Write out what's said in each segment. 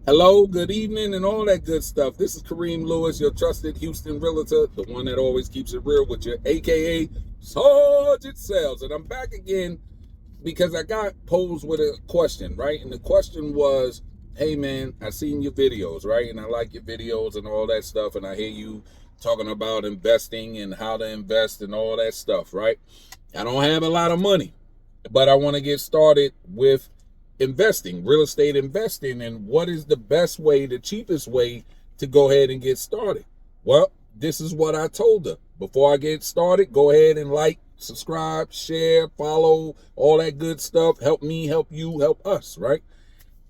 Hello, good evening, and all that good stuff. This is Kareem Lewis, your trusted Houston realtor, the one that always keeps it real with you, aka Sargeant Sales. And I'm back again because I got posed with a question, right? And the question was, hey man, I seen your videos, right? And I like your videos and all that stuff, and I hear you talking about investing and how to invest and all that stuff, right? I don't have a lot of money, but I want to get started with investing, real estate investing, and what is the best way, the cheapest way to go ahead and get started. Well, this is what I told her. Before I get started, go ahead and like, subscribe, share, follow, all that good stuff. Help me, help you, help us, right?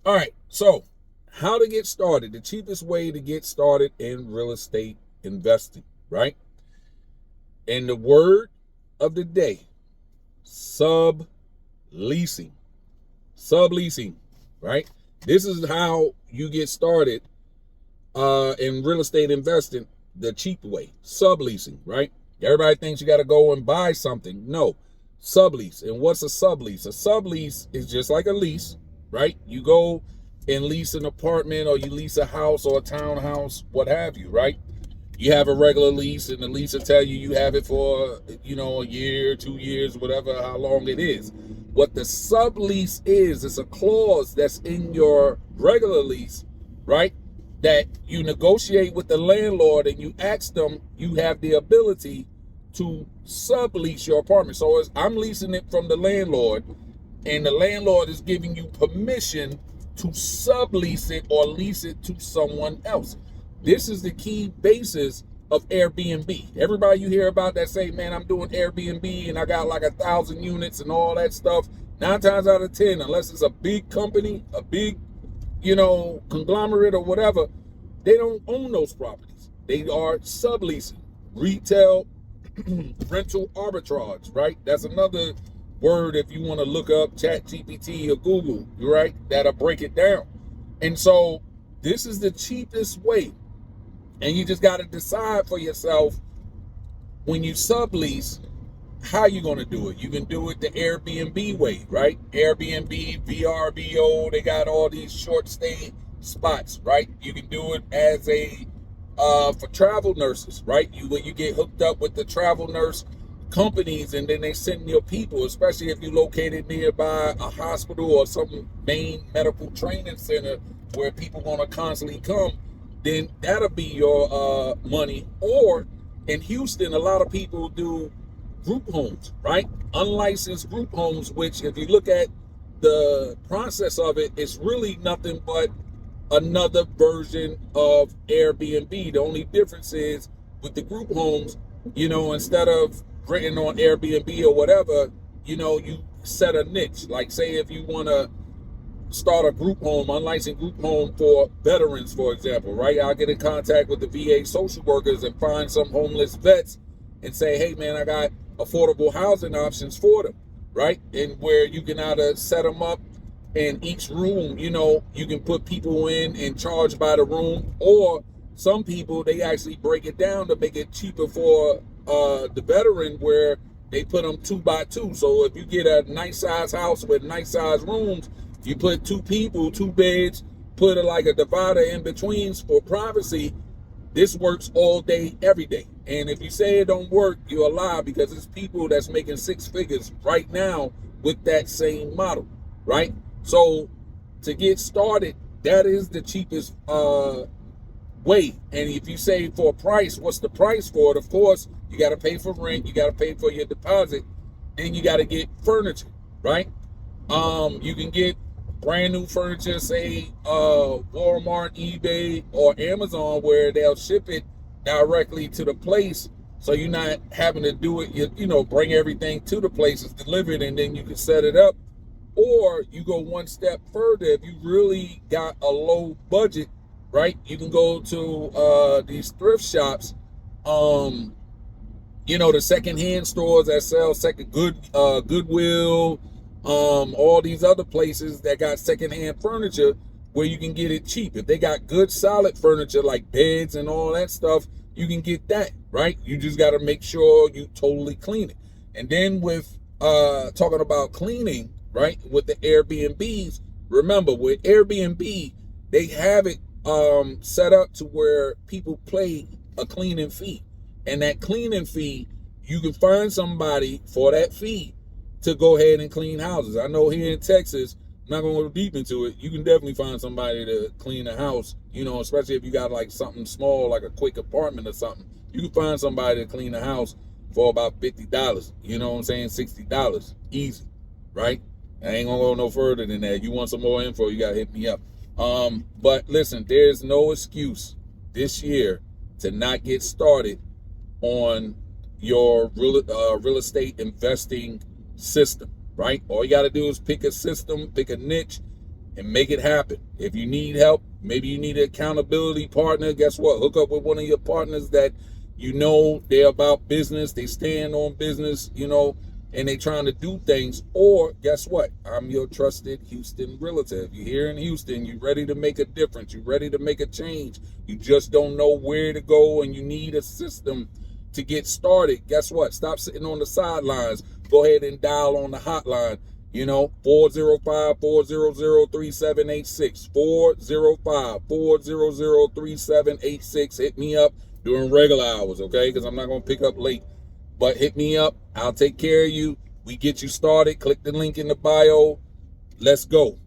All right, so how to get started, the cheapest way to get started in real estate investing, right? And the word of the day, subleasing. Subleasing, right? This is how you get started in real estate investing the cheap way. Subleasing, right? Everybody thinks you got to go and buy something. No, sublease. And what's a sublease? A sublease is just like a lease, right? You go and lease an apartment, or you lease a house or a townhouse, what have you, right? You have a regular lease, and the lease will tell you have it for, a year, 2 years, whatever, how long it is. What the sublease is, it's a clause that's in your regular lease, right? That you negotiate with the landlord, and you ask them, you have the ability to sublease your apartment. So I'm leasing it from the landlord, and the landlord is giving you permission to sublease it or lease it to someone else. This is the key basis of Airbnb. Everybody you hear about that say, man, I'm doing Airbnb and I got like 1,000 units and all that stuff. 9 times out of 10, unless it's a big company, a big, conglomerate or whatever, they don't own those properties. They are subleasing. Retail rental arbitrage, right? That's another word if you want to look up ChatGPT or Google, right? That'll break it down. And so this is the cheapest way. And you just got to decide for yourself when you sublease how you're going to do it. You can do it the Airbnb way, right? Airbnb, VRBO, they got all these short stay spots, right? You can do it as for travel nurses, right? When you get hooked up with the travel nurse companies, and then they send your people, especially if you're located nearby a hospital or some main medical training center where people want to constantly come, then that'll be your money. Or in Houston, a lot of people do group homes, right? Unlicensed group homes, which if you look at the process of it, it's really nothing but another version of Airbnb. The only difference is with the group homes, instead of renting on Airbnb or whatever, you set a niche. Like say if you want to start a group home, unlicensed group home for veterans, for example, right? I'll get in contact with the VA social workers and find some homeless vets and say, hey man, I got affordable housing options for them, right? And where you can either set them up in each room, you can put people in and charge by the room, or some people, they actually break it down to make it cheaper for the veteran, where they put them 2 by 2. So if you get a nice size house with nice size rooms, you put 2 people, 2 beds, put like a divider in between for privacy. This works all day, every day. And if you say it don't work, you're a lie, because it's people that's making 6 figures right now with that same model, right? So to get started, that is the cheapest way. And if you say for a price, what's the price for it? Of course, you got to pay for rent, you got to pay for your deposit, then you got to get furniture, right? You can get brand new furniture, say Walmart, eBay, or Amazon, where they'll ship it directly to the place, so you're not having to do it, bring everything to the place, it's delivered, and then you can set it up. Or you go one step further. If you really got a low budget, right, you can go to these thrift shops, the secondhand stores that sell Goodwill, all these other places that got secondhand furniture where you can get it cheap. If they got good solid furniture like beds and all that stuff, you can get that, right? You just got to make sure you totally clean it. And then with talking about cleaning, right, with the Airbnbs, remember with Airbnb, they have it set up to where people pay a cleaning fee. And that cleaning fee, you can find somebody for that fee to go ahead and clean houses. I know here in Texas, I'm not going to go deep into it, you can definitely find somebody to clean a house, you know, especially if you got like something small, like a quick apartment or something. You can find somebody to clean a house for about $50, you know what I'm saying, $60, easy, right? I ain't gonna go no further than that. You want some more info, you gotta hit me up. But listen, there's no excuse this year to not get started on your real estate investing system, right? All you got to do is pick a system, pick a niche, and make it happen. If you need help, maybe you need an accountability partner, guess what? Hook up with one of your partners that you know they're about business, they stand on business, you know, and they trying to do things. Or guess what? I'm your trusted Houston realtor. If you're here in Houston, you're ready to make a difference, you're ready to make a change, you just don't know where to go and you need a system to get started. Guess what? Stop sitting on the sidelines. Go ahead and dial on the hotline, you know, 405-400-3786, 405-400-3786. Hit me up during regular hours, okay? Because I'm not going to pick up late. But hit me up. I'll take care of you. We get you started. Click the link in the bio. Let's go.